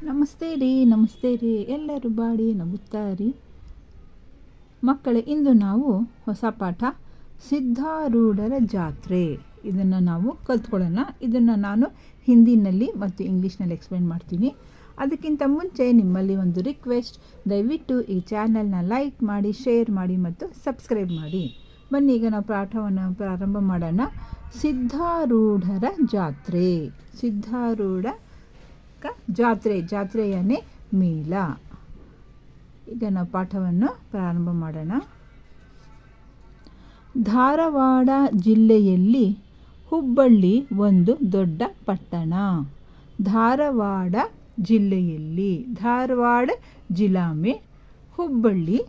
ನಮಸ್ತೆ ರೀ ಎಲ್ಲರೂ ಬಾಡಿ ನಗುತ್ತಾರೆ ಮಕ್ಕಳೇ. ಇಂದು ನಾವು ಹೊಸ ಪಾಠ ಸಿದ್ಧಾರೂಢರ ಜಾತ್ರೆ ಇದನ್ನು ನಾವು ಕಲ್ತ್ಕೊಳ್ಳೋಣ. ಇದನ್ನು ನಾನು ಹಿಂದಿನಲ್ಲಿ ಮತ್ತು ಇಂಗ್ಲೀಷ್ನಲ್ಲಿ ಎಕ್ಸ್ಪ್ಲೇನ್ ಮಾಡ್ತೀನಿ. ಅದಕ್ಕಿಂತ ಮುಂಚೆ ನಿಮ್ಮಲ್ಲಿ ಒಂದು ರಿಕ್ವೆಸ್ಟ್, ದಯವಿಟ್ಟು ಈ ಚಾನಲ್ನ ಲೈಕ್ ಮಾಡಿ, ಶೇರ್ ಮಾಡಿ ಮತ್ತು ಸಬ್ಸ್ಕ್ರೈಬ್ ಮಾಡಿ. ಬನ್ನಿ ಈಗ ನಾವು ಪಾಠವನ್ನು ಪ್ರಾರಂಭ ಮಾಡೋಣ. ಸಿದ್ಧಾರೂಢರ ಜಾತ್ರೆ. ಸಿದ್ಧಾರೂಢ ಜಾತ್ರೆಯನ್ನೇ ಮೇಳ. ಈಗ ನಾವು ಪಾಠವನ್ನು ಪ್ರಾರಂಭ ಮಾಡೋಣ. ಧಾರವಾಡ ಜಿಲ್ಲೆಯಲ್ಲಿ ಹುಬ್ಬಳ್ಳಿ ಒಂದು ದೊಡ್ಡ ಪಟ್ಟಣ. ಧಾರವಾಡ ಜಿಲ್ಲೆಯಲ್ಲಿ, ಧಾರವಾಡ ಜಿಲ್ಲಾ में ಹುಬ್ಬಳ್ಳಿ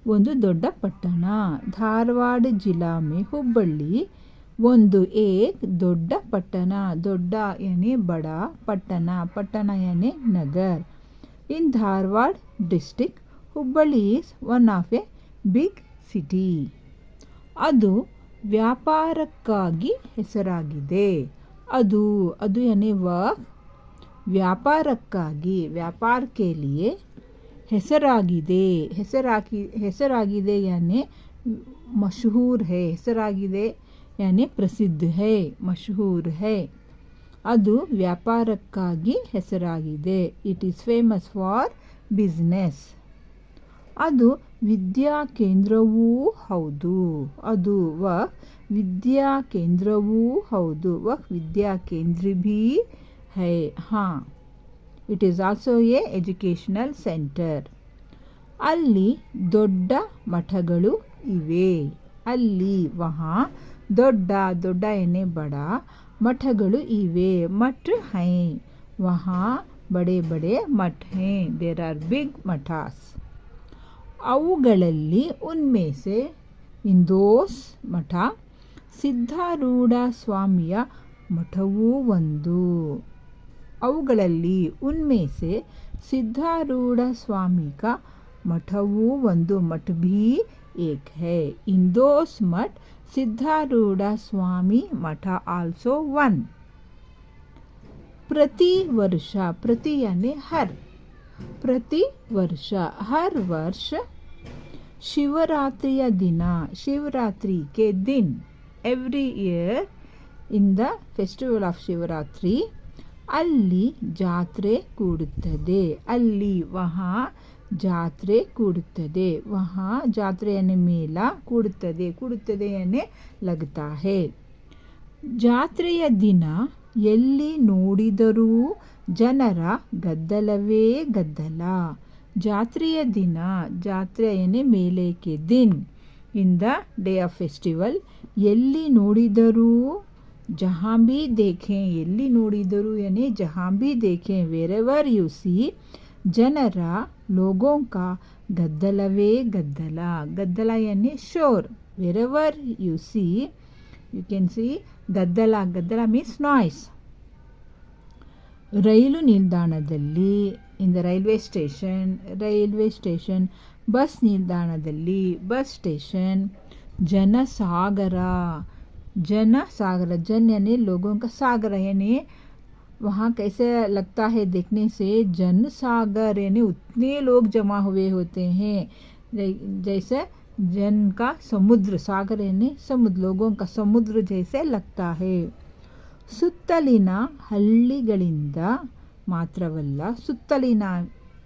ಒಂದು ದೊಡ್ಡ ಪಟ್ಟಣ. ಧಾರವಾಡ ಜಿಲ್ಲಾ में ಹುಬ್ಬಳ್ಳಿ ಒಂದು ಏಕ್ ದೊಡ್ಡ ಪಟ್ಟಣ. ದೊಡ್ಡ यानी बड़ा पट्टन, पट्टन यानी नगर. In Dharwad district Hubballi is one of a big city. ಅದು ವ್ಯಾಪಾರಕ್ಕಾಗಿ ಹೆಸರಾಗಿದೆ. ಅದು यानी वह ವ್ಯಾಪಾರಕ್ಕಾಗಿ, ವ್ಯಾಪಾರ के लिए ಹೆಸರಾಗಿದೆ. ಹೆಸರಾಗಿದೆ यानी मशहूर है. ಹೆಸರಾಗಿದೆ यानी प्रसिद्ध है, मशहूर है. ಅದು ವ್ಯಾಪಾರಕ್ಕಾಗಿ ಹೆಸರಾಗಿದೆ. It is famous for business. ಅದು ವಿದ್ಯಾ ಕೇಂದ್ರವೂ ಹೌದು. ಅದು ವಹ ವಿದ್ಯಾ ಕೇಂದ್ರವೂ ಹೌದು. ವಹ ವಿದ್ಯಾ ಕೇಂದ್ರ भी है. हाँ, it is also A educational centre. ಅಲ್ಲಿ ದೊಡ್ಡ ಮಠಗಳು ಇವೆ. ಅಲ್ಲಿ ವಹಾ ದೊಡ್ಡ यानी बड़ा ಮಠಗಳು ಇವೆ. मठ हैं, वहाँ बड़े बड़े मठ हैं. There are big mathas. ಅವುಗಳಲ್ಲಿ उनमें से ಇಂದೋಸ್ ಮಠ ಸಿದ್ಧಾರೂಢ ಸ್ವಾಮಿಯ ಮಠವೂ ಒಂದು. ಅವುಗಳಲ್ಲಿ उनमें से ಸಿದ್ಧಾರೂಢ ಸ್ವಾಮಿ का ಮಠವೂ ಒಂದು. मठ भी एक है. इंदोस मठ ಸಿದ್ಧಾರೂಢ ಸ್ವಾಮಿ ಮಠ ಆಲ್ಸೋ ಒನ್. ಪ್ರತಿ ವರ್ಷ, ಪ್ರತಿ यानी हर, ಪ್ರತಿ ವರ್ಷ हर वर्ष ಶಿವರಾತ್ರಿಯ ದಿನ, ಶಿವರಾತ್ರಿ के दिन, every year in the festival of Shivaratri ಅಲ್ಲಿ ಜಾತ್ರೆ ಕೂಡುತ್ತದೆ. ಅಲ್ಲಿ ವಹಾ ಜಾತ್ರೆ ಕೂಡುತ್ತದೆ. ವಹಾ ಜಾತ್ರೆಯನ್ನು ಮೇಳ ಕೂಡುತ್ತದೆ. ಕೂಡುತ್ತದೆ यानी लगता है. ಜಾತ್ರೆಯ ದಿನ ಎಲ್ಲಿ ನೋಡಿದರೂ ಜನರ ಗದ್ದಲವೇ ಗದ್ದಲ. ಜಾತ್ರೆಯ ದಿನ, ಜಾತ್ರೆ यानी मेले के दिन, in the day of festival, ಎಲ್ಲಿ ನೋಡಿದರೂ, जहाँ भी देखें, ಎಲ್ಲಿ ನೋಡಿದರೂ यानी जहाँ भी देखें, wherever you see, ಜನರ लोगों का गद्दलवे गद्दला. गद्दला यानी शोर. wherever you see, you can see गद्दला. गद्दला means noise. ರೈಲು ನಿಲ್ದಾಣದಲ್ಲಿ, in the railway station, bus ನಿಲ್ದಾಣದಲ್ಲಿ, ಬಸ್ ಸ್ಟೇಷನ್, ಜನಸಾಗರ. जनसागर, जन यानी लोगों का, सागर यानी वहाँ कैसे लगता है देखने से, जन सागर यानी उतने लोग जमा हुए होते हैं. जैसे जन का समुद्र, सागर यानी समुद्र, लोगों का समुद्र जैसे लगता है. ಸುತ್ತಲಿನ ಹಳ್ಳಿಗಳಿಂದ ಮಾತ್ರವಲ್ಲ, ಸುತ್ತಲಿನ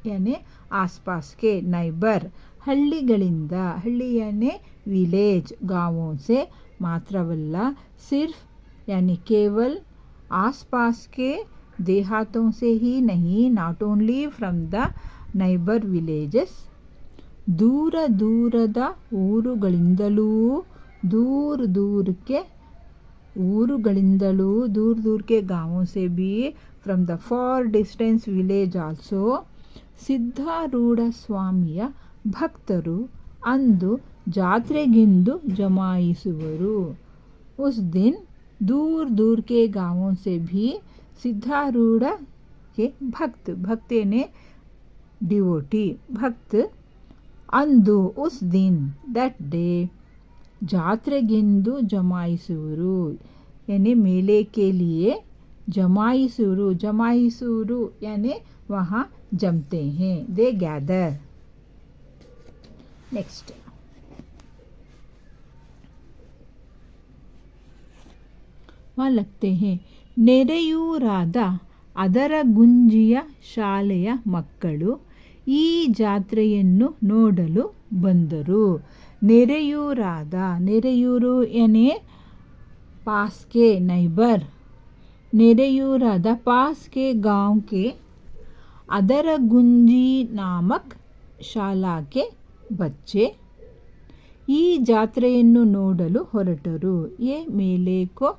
यानी आसपास के नैबर, ಹಳ್ಳಿಗಳಿಂದ, ಹಳ್ಳಿ यानी विलेज, गाँवों से मात्रवल्ल, सिर्फ यानी केवल आसपास के देहातों से ही नहीं, not only from the neighbor villages, दूर दूರದ ಊರುಗಳಿಂದಲೂ, दूर दूर के ಊರುಗಳಿಂದಲೂ, दूर दूर के गाँवों से भी, from the far distance village also, Siddharudha ಸ್ವಾಮಿಯ ಭಕ್ತರು ಅಂದು ಜಾತ್ರೆಗೆಂದು ಜಮಾಯಿಸುವರು. उस दिन दूर दूर के गाँवों से भी सिद्धारूढ़ के भक्त यानी डिवोटी, भक्त, अंदु उस दिन, that day, ಜಾತ್ರೆಗೆಂದು ಜಮಾಯಿಸುವರು यानी मेले के लिए जमाईसुरु, जमाईसुरु यानी वहाँ जमते हैं, दे गैदर. नेक्स्ट वहाँ लगते हैं. ನೆರೆಯೂರಾದ ಅದರ ಗುಂಜಿಯ ಶಾಲೆಯ ಮಕ್ಕಳು ಈ ಜಾತ್ರೆಯನ್ನು ನೋಡಲು ಬಂದರು. ನೆರೆಯೂರಾದ, ನೆರೆಯೂರು यानी पास के नैबर. नेरेयूरादा पास के गांव के अदर गुंजी नामक शाला के बच्चे ಈ ಜಾತ್ರೆಯನ್ನು ನೋಡಲು ಹೊರಟರು. ये मेले को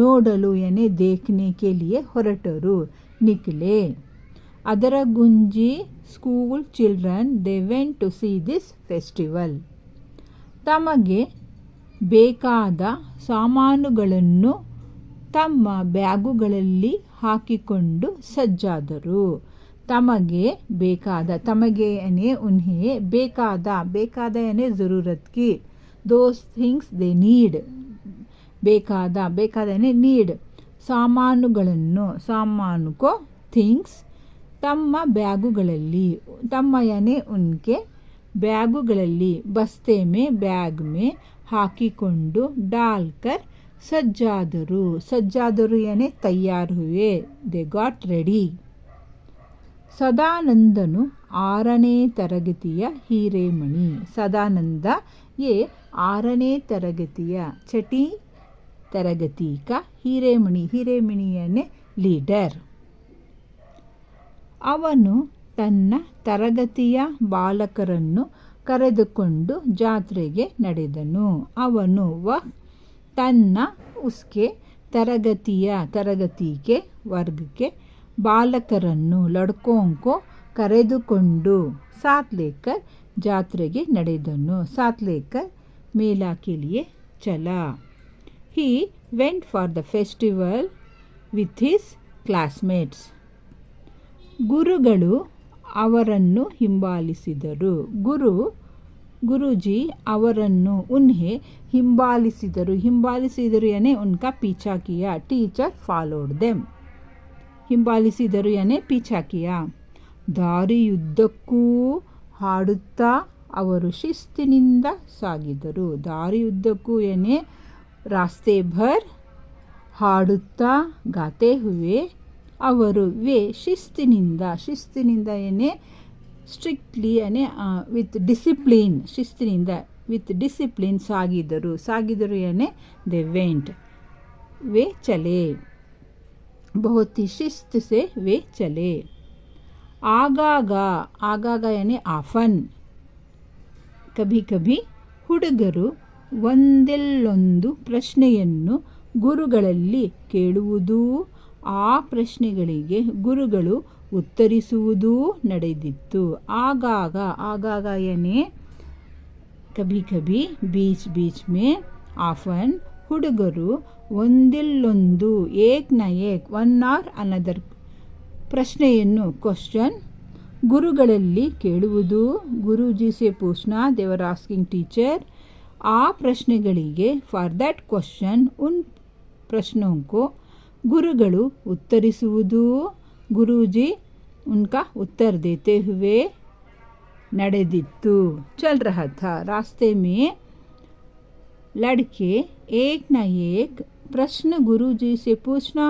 ನೋಡಲು यानी देखने के लिए ಹೊರಟರು, निकले. ಅದರ ಗುಂಜಿ school children they went to see this festival. ತಮಗೆ ಬೇಕಾದ ಸಾಮಾನುಗಳನ್ನು ತಮ್ಮ ಬ್ಯಾಗುಗಳಲ್ಲಿ ಹಾಕಿಕೊಂಡು ಸಜ್ಜಾದರು. ತಮಗೆ ಬೇಕಾದ, ತಮಗೆ यानी उन्हें ಬೇಕಾದ, ಬೇಕಾದ यानी ज़रूरत की, दोज थिंग्स दे नीड. ಬೇಕಾದ, ಬೇಕಾದ यानी नीड. ಸಾಮಾನುಗಳನ್ನು, ಸಾಮಾನು को थिंग्स, ತಮ್ಮ ಬ್ಯಾಗುಗಳಲ್ಲಿ, ತಮ್ಮ यानी उनके ಬ್ಯಾಗುಗಳಲ್ಲಿ, ಬಸ್ತೆ में बैग में ಹಾಕಿಕೊಂಡು डालकर सज्जादरू. सज्जादरू यानी तैयार हुए, दे गॉट रेडी. ಸದಾನಂದನು 6ನೇ ತರಗತಿಯ ಹಿರೇಮಣಿ. ಸದಾನಂದ ये 6ನೇ ತರಗತಿಯ, छठी तरगति का ಹಿರೇಮಣಿ. ಹಿರೇಮಣಿ यानी ಲೀಡರ್. ಅವನು ತನ್ನ ತರಗತಿಯ ಬಾಲಕರನ್ನು ಕರೆದುಕೊಂಡು ಜಾತ್ರೆಗೆ ನಡೆದನು. ಅವನು वह ತನ್ನ उसके तरगतिಯ, तरगति के वर्ग के ಬಾಲಕರನ್ನು लड़कों को ಕರೆದುಕೊಂಡು साथ लेकर ಜಾತ್ರೆಗೆ ನಡೆದನು. साथ लेकर मेला के लिए चला. He went for the festival with his classmates. ಗುರುಗಳು ಅವರನ್ನು ಹಿಂಬಾಲಿಸಿದರು. ಗುರುಜಿ ಅವರನ್ನು उन्हें ಹಿಂಬಾಲಿಸಿದರು. ಹಿಂಬಾಲಿಸಿದರು यानी उनका पीछा किया. Teacher followed them. ಹಿಂಬಾಲಿಸಿದರು यानी पीछा किया. ದಾರಿಯುದ್ದಕ್ಕೂ ಹಾಡುತ್ತಾ ಅವರು ಶಿಸ್ತಿನಿಂದ ಸಾಗಿದರು. ದಾರಿಯುದ್ದಕ್ಕೂ यानी रास्ते भर, ಹಾಡುತ್ತಾ ಗಾತೆ ಹುವೆ, ಅವರು वे ಶಿಸ್ತಿನಿಂದ, ಶಿಸ್ತಿನಿಂದ यानी ಸ್ಟ್ರಿಕ್ಟ್ಲಿ यानी ವಿತ್ ಡಿಸಿಪ್ಲಿನ್, ಶಿಸ್ತಿನಿಂದ ವಿತ್ ಡಿಸಿಪ್ಲಿನ್ ಸಾಗಿದರು. ಸಾಗಿದರು यानी दे वेंट, वे चले. बहुत ही शिस्त से वे चले. ಆಗಾಗ, ಆಗಾಗ यानी ಆಫನ್, ಕಭಿ ಕಭಿ ಹುಡುಗರು ಒಂದೆಲ್ಲೊಂದು ಪ್ರಶ್ನೆಯನ್ನು ಗುರುಗಳಲ್ಲಿ ಕೇಳುವುದೂ ಆ ಪ್ರಶ್ನೆಗಳಿಗೆ ಗುರುಗಳು ಉತ್ತರಿಸುವುದೂ ನಡೆದಿತ್ತು. ಆಗಾಗ, ಆಗಾಗ यानी ಕಭಿ ಕಭಿ, बीच बीच में, ಆಫನ್ ಹುಡುಗರು ಒಂದಿಲ್ಲೊಂದು, ಏಕ್ ನ ಏಕ್, ಒನ್ ಆರ್ ಅನದರ್ ಪ್ರಶ್ನೆಯನ್ನು, ಕ್ವಶನ್ ಗುರುಗಳಲ್ಲಿ ಕೇಳುವುದು. ಗುರುಜಿ ಸೆ ಪೂछना, they were asking teacher. ಆ ಪ್ರಶ್ನೆಗಳಿಗೆ ಫಾರ್ ದ್ಯಾಟ್ ಕ್ವಶನ್, ಉನ್ ಪ್ರಶ್ನೋं को ಗುರುಗಳು ಉತ್ತರಿಸುವುದು. ಗುರುಜಿ उनका उत्तर देते हुए ನಡೆದಿತ್ತು. चल रहा था. रास्ते में लड़के एक न एक प्रश्न गुरुजी से पूछना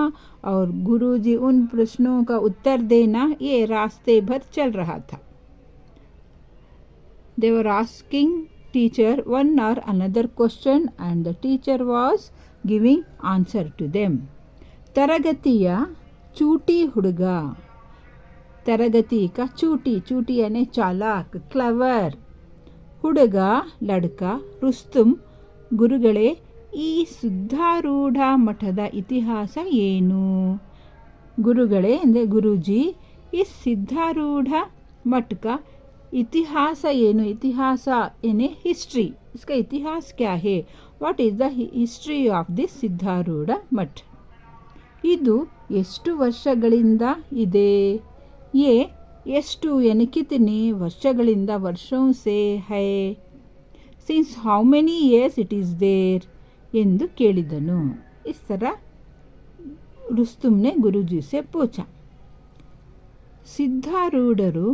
और गुरुजी उन प्रश्नों का उत्तर देना, ये रास्ते भर चल रहा था. They were asking teacher one or another question and the teacher was giving answer to them. तरगतिಯ ಚೂಟಿ ಹುಡುಗ. तरगति का ಚೂಟಿ, ಚೂಟಿ यानी चालाक, क्लेवर. ಹುಡುಗ ಲಡ್ಕ ರುಸ್ತುಂ. ಗುರುಗಳೇ, ಈ ಸಿದ್ಧಾರೂಢ ಮಠದ ಇತಿಹಾಸ ಏನು? ಗುರುಗಳೇ ಅಂದರೆ ಗುರುಜಿ, ಈ ಸಿದ್ಧಾರೂಢ मठ का इतिहास ಏನು? इतिहास यानी हिस्ट्री. इसका इतिहास क्या है? What is the history of this Siddharudha Math? ಇದು ಎಷ್ಟು ವರ್ಷಗಳಿಂದ ಇದೆ? ये ಎಷ್ಟು यानी कितने ವರ್ಷಗಳಿಂದ, ವರ್ಷों से है, since how many years it is there ಎಂದು ಕೇಳಿದನು. इस तरह रुस्तुम ने गुरुजी से पूछा। ಸಿದ್ಧಾರೂಢರು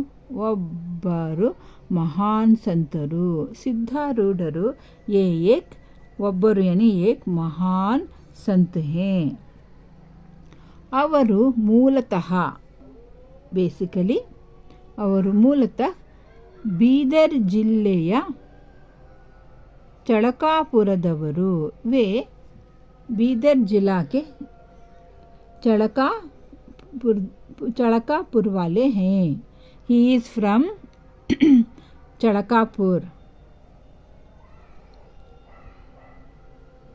ಒಬ್ಬರು ಮಹಾನ್ ಸಂತರು. ಸಿದ್ಧಾರೂಢರು ಏಕ್ ಒಬ್ಬರು ಯಾನಿ ಏಕ್ ಮಹಾನ್ ಸಂತ ಹೇ. ಅವರು ಮೂಲತಃ ಬೇಸಿಕಲಿ ಅವರು ಮೂಲತಃ ಬೀದರ್ ಜಿಲ್ಲೆಯ ಚಳಕಾಪುರದವರು. वे बीदर जिला के चड़कापुर वाले हैं. He is from चड़कापुर.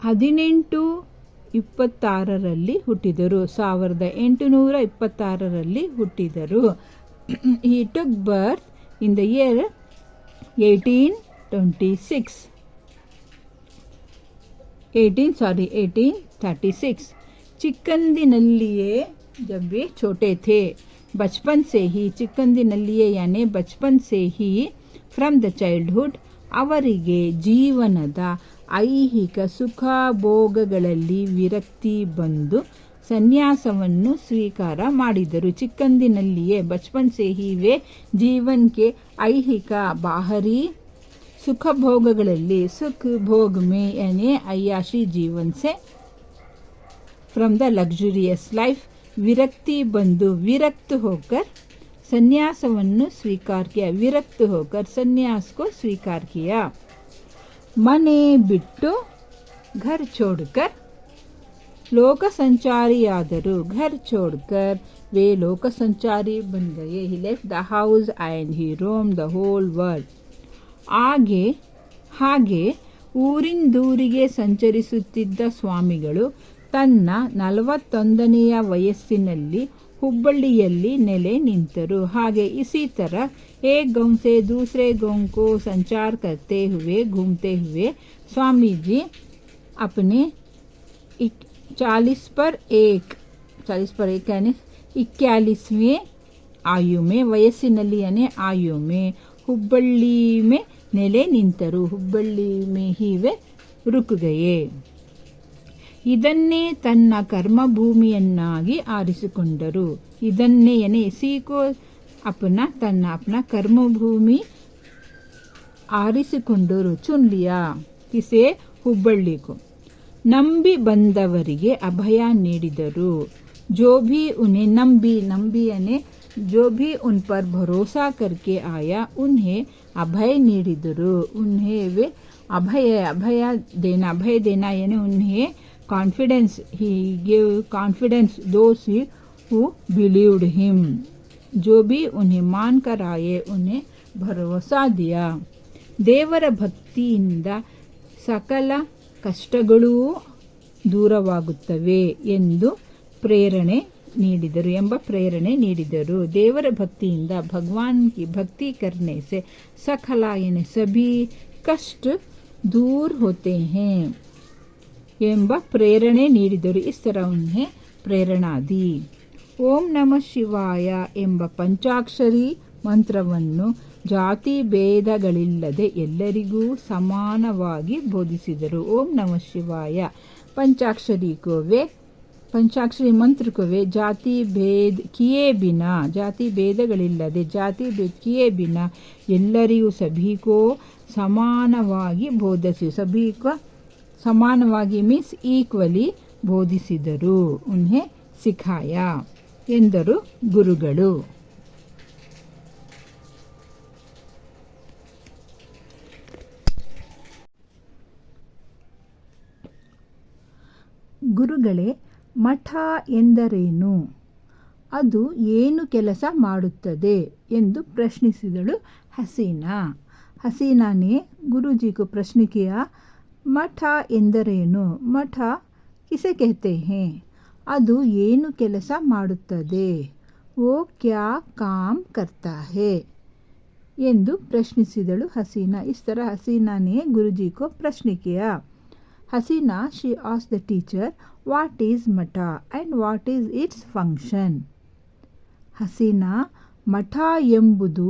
1826ರಲ್ಲಿ ಹುಟ್ಟಿದರು. 1826ರಲ್ಲಿ ಹುಟ್ಟಿದರು. He took birth in the year 1836. 1836. चिकंदिनल्लिये जब वे छोटे थे, बचपन से ही. चिकंदिनल्लिये यानी बचपन से ही, फ्रॉम द चाइल्डहुड. ಅವರಿಗೆ ಜೀವನದ ಐಹಿಕ ಸುಖ ಭೋಗಗಳಲ್ಲಿ ವಿರಕ್ತಿ ಬಂದು ಸನ್ಯಾಸವನ್ನು ಸ್ವೀಕಾರ ಮಾಡಿದರು. ಚಿಕ್ಕಂದಿನಲ್ಲಿಯೇ बचपन से ही वे जीवन के ಐಹಿಕ ಬಾಹರಿ सुख भोगಗಳಲ್ಲಿ सुख भोग में यानी अय्याशी जीवन से, फ्रॉम द लग्जरियस लाइफ, विरक्ति बंधु विरक्त होकर संन्यासವನ್ನು स्वीकार किया. विरक्त होकर संन्यास को स्वीकार किया. मने बिट्टु घर छोड़कर लोक संचारी आदरू. घर छोड़कर वे लोक संचारी बन गए. he left the house and he roamed the whole world. ಹಾಗೆ ಊರಿಂದೂರಿಗೆ ಸಂಚರಿಸುತ್ತಿದ್ದ ಸ್ವಾಮಿಗಳು ತನ್ನ 41ನೆಯ ವಯಸ್ಸಿನಲ್ಲಿ ಹುಬ್ಬಳ್ಳಿಯಲ್ಲಿ ನೆಲೆ ನಿಂತರು. ಹಾಗೆ इसी तरह एक गांव से दूसरे गांव को संचार करते हुए घूमते हुए स्वामी जी अपने 40 पर एक यानी 41वें आयु में, वयस्सिನಲ್ಲಿ यानी आयु में, ಹುಬ್ಬಳ್ಳಿ में ನೆಲೆ ನಿಂತರು. ಹುಬ್ಬಳ್ಳಿ में ही वे रुक गए. ಇದನ್ನೇ ತನ್ನ ಕರ್ಮಭೂಮಿಯನ್ನಾಗಿ ಆರಿಸಿಕೊಂಡರು. ಇದನ್ನೇ यानी इसी को अपना कर्मभूमि ಆರಿಸಿಕೊಂಡರು. चुन लिया किसे ಹುಬ್ಬಳ್ಳಿ को. ನಂಬಿ ಬಂದವರಿಗೆ ಅಭಯ ನೀಡಿದರು. जो भी उन्हें नंबी यानी जो भी उन पर भरोसा करके आया उन्हें अभय ನೀಡಿದರು. उन्हें वे अभय देना यानी उन्हें confidence. he gave confidence those who believed him. जो भी उन्हें मान कर आए उन्हें भरोसा दिया. ದೇವರ ಭಕ್ತಿಯಿಂದ ಸಕಲ ಕಷ್ಟಗಳೂ ದೂರವಾಗುತ್ತವೆ ಎಂದು ಎಂಬ ಪ್ರೇರಣೆ ನೀಡಿದರು. ದೇವರ ಭಕ್ತಿಯಿಂದ भगवान की भक्ति करने से सकल यानी सभी कष्ट दूर होते हैं ಎಂಬ ಪ್ರೇರಣೆ ನೀಡಿದರು. इस तरह उन्हें प्रेरणा दी. ಓಂ ನಮಃ ಶಿವಾಯ ಎಂಬ ಪಂಚಾಕ್ಷರಿ ಮಂತ್ರವನ್ನು ಜಾತಿ ಭೇದಗಳಿಲ್ಲದೆ ಎಲ್ಲರಿಗೂ ಸಮಾನವಾಗಿ ಬೋಧಿಸಿದರು. ಓಂ ನಮಃ ಶಿವಾಯ पंचाक्षरी मंत्र को वे जाति भेद किए बिना, जाति भेदಗಳಿಲ್ಲದೆ ಜಾತಿ भेद किए बिना ಎಲ್ಲರಿಗೂ सभी को ಸಮಾನವಾಗಿ ಬೋಧಿಸಿ, सभी को ಸಮಾನವಾಗಿ ಮೀನ್ಸ್ ಈಕ್ವಲಿ ಬೋಧಿಸಿದರು. ಉನ್ಹೆ ಸಿಖಾಯ ಎಂದರು ಗುರುಗಳು. ಗುರುಗಳೇ, ಮಠ ಎಂದರೇನು? ಅದು ಏನು ಕೆಲಸ ಮಾಡುತ್ತದೆ ಎಂದು ಪ್ರಶ್ನಿಸಿದಳು ಹಸೀನಾ. हसीना ने गुरुजी को प्रश्न किया, मठ ಎಂದರೇನು? ಮಠ किसे कहते हैं? ಅದು ಏನು ಕೆಲಸ ಮಾಡುತ್ತದೆ? वो क्या काम करता है? ಎಂದು ಪ್ರಶ್ನಿಸಿದಳು ಹಸೀನಾ. इस तरह हसीना ने गुरुजी को प्रश्न किया. हसीना, she asked the teacher, what is mata and what is its function? Hasina, ಮಠ ಎಂಬುದು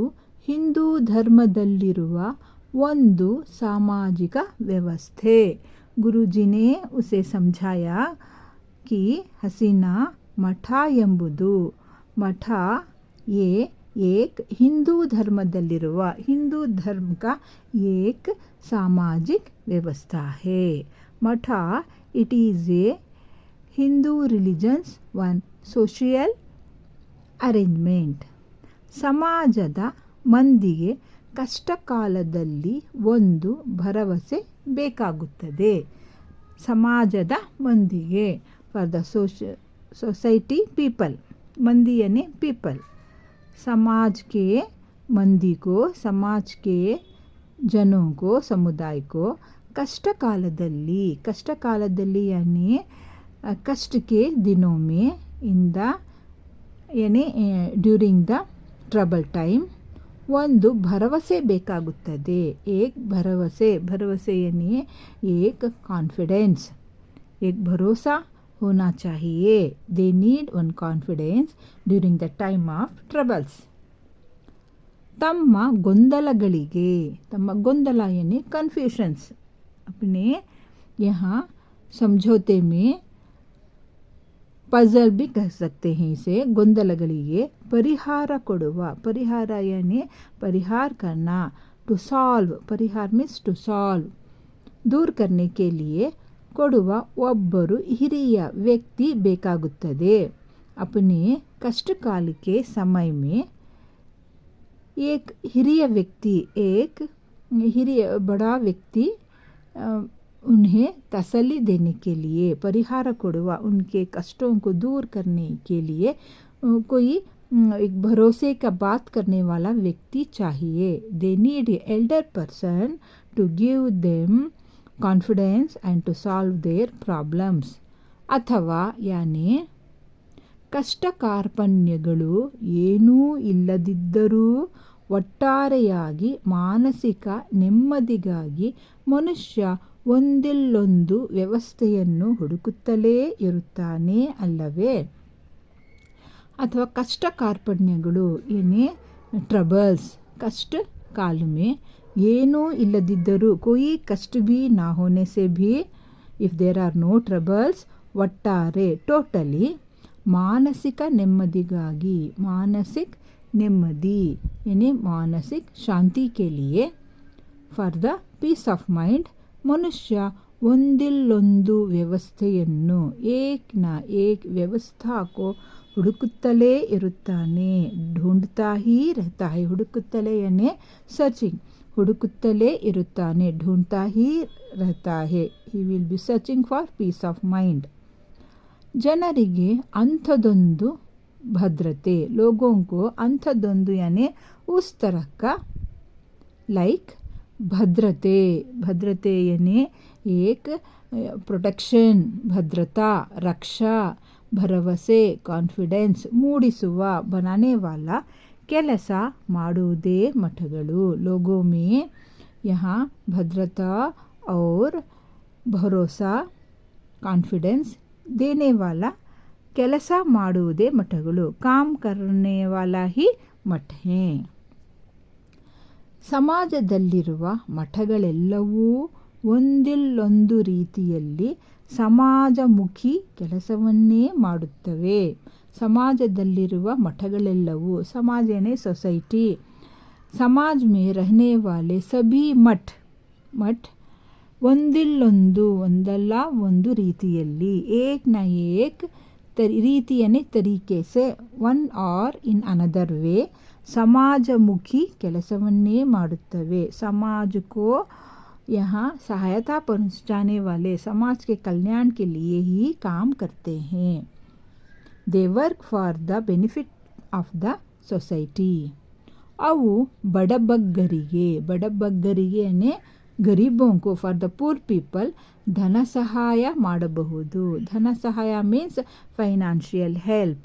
ಹಿಂದೂ ಧರ್ಮದಲ್ಲಿರುವ ಒಂದು ಸಾಮಾಜಿಕ ವ್ಯವಸ್ಥೆ. गुरुजी ने उसे समझाया कि हसीना, ಮಠ ಎಂಬುದು ಮಠ ಏಕ್ ಹಿಂದೂ ಧರ್ಮದಲ್ಲಿರುವ ಹಿಂದೂ ಧರ್ಮ का एक सामाजिक व्यवस्था है. मठ it is a Hindu religion's one social arrangement. ಸಮಾಜದ ಮಂದಿಗೆ ಕಷ್ಟಕಾಲದಲ್ಲಿ ಒಂದು ಭರವಸೆ ಬೇಕಾಗುತ್ತದೆ. ಸಮಾಜದ ಮಂದಿಗೆ ಫಾರ್ ದ सोसाइटी पीपल मंदी यानी पीपल समाज के मंदी को समाज के जनों को समुदाय को कष्टकालदल्ली यानी कष्ट के दिनों में इन द यानी ड्यूरिंग द ट्रबल टाइम ಒಂದು ಭರವಸೆ ಬೇಕಾಗುತ್ತದೆ. एक भरवसे यानी एक कॉन्फिडेंस एक भरोसा होना चाहिए. they need one confidence during the time of troubles. तಮ್ಮ ಗೊಂದಲಗಳಿಗೆ तಮ್ಮ ಗೊಂದಲ यानी कन्फ्यूशंस अपने यहाँ समझौते में पजल भी कह सकते हैं. इसे ಗೊಂದಲಗಳಿಗೆ ಪರಿಹಾರ ಕೊಡುವ ಪರಿಹಾರ यानी परिहार करना. टू सॉल्व परिहार मीन्स टू सॉल्व दूर करने के लिए ಕೊಡುವ ಒಬ್ಬರು ಹಿರಿಯ ವ್ಯಕ್ತಿ ಬೇಕಾಗುತ್ತದೆ. अपने कष्टकाल के समय में एक हिरिय व्यक्ति एक हिरिय बड़ा व्यक्ति उन्हें तसल्ली देने के लिए परिहार ಕೊಡುವ उनके कष्टों को दूर करने के लिए कोई एक भरोसे का बात करने वाला व्यक्ति चाहिए. they need a elder person to give them confidence and to solve their problems. ಅಥವಾ ಯಾನೆ ಕಷ್ಟ ಕಾರ್ಪಣ್ಯಗಳು ಏನೂ ಇಲ್ಲದಿದ್ದರೂ ಒಟ್ಟಾರೆಯಾಗಿ ಮಾನಸಿಕ ನೆಮ್ಮದಿಗಾಗಿ ಮನುಷ್ಯ ಒಂದಿಲ್ಲೊಂದು ವ್ಯವಸ್ಥೆಯನ್ನು ಹುಡುಕುತ್ತಲೇ ಇರುತ್ತಾನೆ ಅಲ್ಲವೇ. ಅಥವಾ ಕಷ್ಟ ಕಾರ್ಪಣ್ಯಗಳು ಏನೇ ट्रबल्स कष्ट काल में ಏನೂ ಇಲ್ಲದಿದ್ದರೂ कोई कष्ट भी ना होने से भी if there are no troubles ಒಟ್ಟಾರೆ ಟೋಟಲಿ ಮಾನಸಿಕ ನೆಮ್ಮದಿಗಾಗಿ ಮಾನಸಿಕ ನೆಮ್ಮದಿ यानी मानसिक शांति के लिए for the peace of mind ಮನುಷ್ಯ ಒಂದಿಲ್ಲೊಂದು ವ್ಯವಸ್ಥೆಯನ್ನು ಏಕ್ ನಾ ಏಕ್ ವ್ಯವಸ್ಥಾ ಕೋ ಹುಡುಕುತ್ತಲೇ ಇರುತ್ತಾನೆ. ढूंढता ही रहता है ಹುಡುಕುತ್ತಲೇ यानी सर्चिंग ಹುಡುಕುತ್ತಲೇ ಇರುತ್ತಾನೆ. ढूंढता ही रहता है he will be searching for peace of mind. ಜನರಿಗೆ ಅಂಥದೊಂದು ಭದ್ರತೆ लोगों को ಅಂಥದೊಂದು यानी उस तरह का लाइक भद्रते यानी एक प्रोटेक्शन भद्रता रक्षा ಭರವಸೆ ಕಾನ್ಫಿಡೆನ್ಸ್ ಮೂಡಿಸುವ बनाने वाला ಕೆಲಸ ಮಾಡುವುದೇ ಮಠಗಳು. लोगों में यहाँ भद्रता और भरोसा कॉन्फिडेंस देने वाला ಕೆಲಸ ಮಾಡುವುದೇ ಮಠಗಳು. काम करने वाला ही मठ है. ಸಮಾಜದಲ್ಲಿರುವ ಮಠಗಳೆಲ್ಲವೂ ಒಂದಿಲ್ಲೊಂದು ರೀತಿಯಲ್ಲಿ ಸಮಾಜಮುಖಿ ಕೆಲಸವನ್ನೇ ಮಾಡುತ್ತವೆ. ಸಮಾಜದಲ್ಲಿರುವ ಮಠಗಳೆಲ್ಲವೂ समाज यानी सोसाइटी समाज में रहने वाले सभी मठ ಒಂದಿಲ್ಲೊಂದು ಒಂದಲ್ಲ ಒಂದು ರೀತಿಯಲ್ಲಿ एक न एक ರೀತಿ यानी तरीके से one or in another way ಸಮಾಜಮುಖಿ ಕೆಲಸವನ್ನೇ ಮಾಡುತ್ತವೆ. समाज को यहाँ सहायता पहुँचाने वाले समाज के कल्याण के लिए ही काम करते हैं. they work for the benefit of the society. ಅವು ಬಡಬಗ್ಗರಿಗೆ ಅಂದರೆ ಗರೀಬೋं को for the poor people ಧನ ಸಹಾಯ ಮಾಡಬಹುದು. ಧನ ಸಹಾಯ means financial help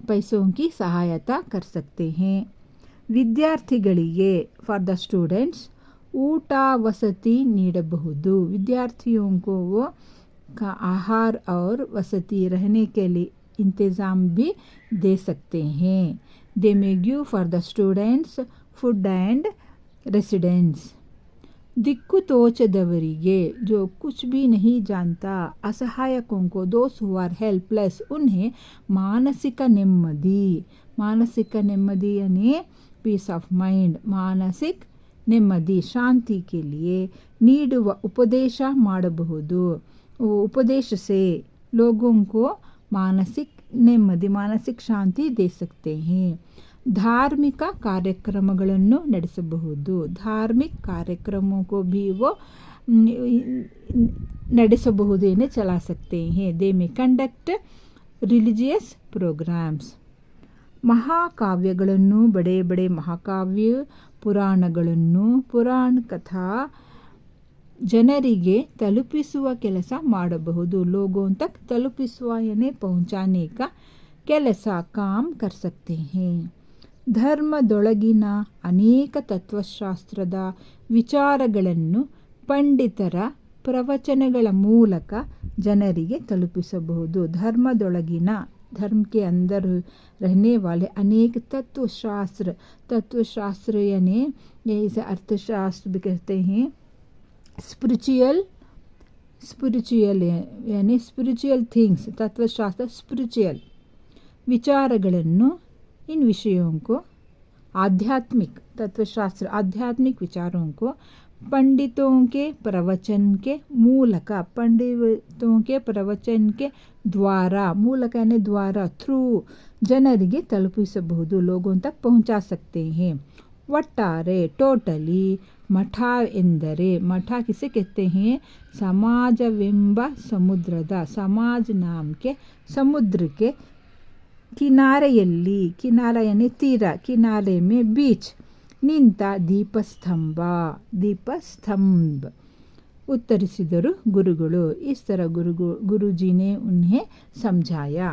पैसों की सहायता कर सकते हैं. ವಿದ್ಯಾರ್ಥಿಗಳಿಗೆ for the students ಊಟ ವಸತಿ ನೀಡಬಹುದು. विद्यार्थियों को वो का आहार और वसति रहने के लिए इंतज़ाम भी दे सकते हैं. they may give for the students food and residence. दिक्कु तोचदवरिगे जो कुछ भी नहीं जानता, असहायकों को दोस हु आर हेल्पलेस उन्हें मानसिक नेಮ್ಮದಿ यानी पीस ऑफ माइंड, मानसिक ನೆಮ್ಮದಿ ಶಾಂತಿ के लिए ನೀಡುವ ಉಪದೇಶ ಮಾಡಬಹುದು. उपदेश से लोगों को मानसिक ನೆಮ್ಮದಿ मानसिक शांति दे सकते हैं. ಧಾರ್ಮಿಕ ಕಾರ್ಯಕ್ರಮಗಳನ್ನು ನಡೆಸಬಹುದು. ಧಾರ್ಮಿಕ ಕಾರ್ಯಕ್ರಮों को भी वो ನಡೆಸಬಹುದು यानी चला सकते हैं. दे में कंडक्ट रिलीजियस प्रोग्राम्स. ಮಹಾಕಾವ್ಯಗಳನ್ನು ಬಡೆ ಬಡೆ ಮಹಾಕಾವ್ಯ ಪುರಾಣಗಳನ್ನು ಪುರಾಣ ಕಥಾ ಜನರಿಗೆ ತಲುಪಿಸುವ ಕೆಲಸ ಮಾಡಬಹುದು. ಲೋಗೋं तक ತಲುಪಿಸುವ यानी पहुंचाने का ಕೆಲಸ काम कर सकते हैं. ಧರ್ಮದೊಳಗಿನ ಅನೇಕ ತತ್ವಶಾಸ್ತ್ರದ ವಿಚಾರಗಳನ್ನು ಪಂಡಿತರ ಪ್ರವಚನಗಳ ಮೂಲಕ ಜನರಿಗೆ ತಲುಪಿಸಬಹುದು. ಧರ್ಮದೊಳಗಿನ धर्म के अंदर रहने वाले अनेक तत्वशास्त्र यानी इसे अर्थशास्त्र भी कहते हैं. स्पिरिचुअल यानी स्पिरिचुअल थिंग्स, तत्वशास्त्र स्पिरिचुअल विचारಗಳನ್ನು इन विषयों को आध्यात्मिक तत्वशास्त्र आध्यात्मिक विचारों को पंडितों के प्रवचन के मूलक पंडितों के प्रवचन के द्वारा ಮೂಲಕ यानी द्वारा थ्रू ಜನರಿಗೆ ತಲುಪಿಸಬಹುದು. लोगों तक पहुंचा सकते हैं. ಒಟ್ಟಾರೆ ಟೋಟಲಿ ಮಠ ಎಂದರೆ ಮಠ किसे कहते हैं ಸಮಾಜವೆಂಬ ಸಮುದ್ರದ समाज नाम के समुद्र के किनारेಯಲ್ಲಿ किनारा यानी ತೀರ किनारे में बीच ನಿಂತ दीपस्तंभ उत्तरिसिದರು गुरुಗಳು. इस तरह गुरुजी ने उन्हें समझाया.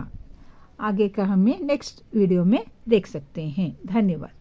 आगे का हमें नेक्स्ट वीडियो में देख सकते हैं. धन्यवाद.